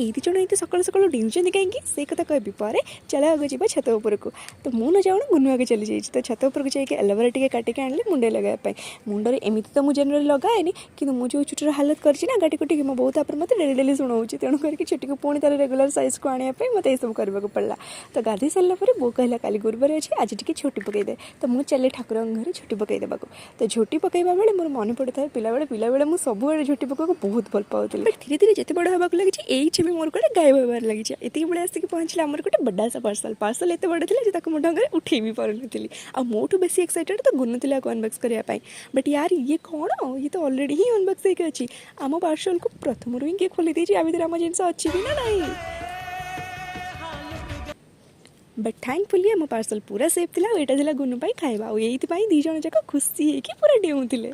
ये जन ये सकाल सकाल डिंचुं कहीं से कथा कहबी पर चल आगे जी छत उपरक तो मुझे न जाऊँ गुनु आगे चली जाइए तो छत उपरक जाइए एलोवेरा टे काटिक आनी मुंडे लगाई मुंडे एमती तो मुझे जनरल लगाएनि कि मुझे छुट्टी हालत करना गाटी कुटी मो बहुत मत डेली डेली शुणाऊँ तेणु करके छुट्टी को पुणी तार रेगुलर साइज को आने मत यू करने पड़ा तो गाधे सारापर बो कहला काली गुरुवार अच्छे आज टी झोटी पकईदे तो मुझे चले ठाकुर घर झोटी पकईदेवा तो झोटी पकईवा बेले मोर मन पड़ता है पिला मुझे सब झोटी पकड़ बहुत भल पाऊली धीरे धीरे जिते बड़ हाँ लगी ये भी मोर गोटे गायब होबार लगी ये बड़े आसिक पहुँचला आमर गोटे बड़ा सा पार्सल एत बड़ा था मो ढंग उठे भी पारुनी आ मोठू बेसी एक्साइटेड तो गुनु थे अनबॉक्स करने बट यार ये कौन ये तो ऑलरेडी ही अनबॉक्स होकर अच्छी आम पार्सल को प्रथम ही किए खोली देती आ भर आम जिन अच्छी भी ना नहीं बट थैंकफुली आम पार्सल पूरा सेफ था यहाँ गुनु खाଇବା यही दी जन जाक खुशी पूरा डेउले।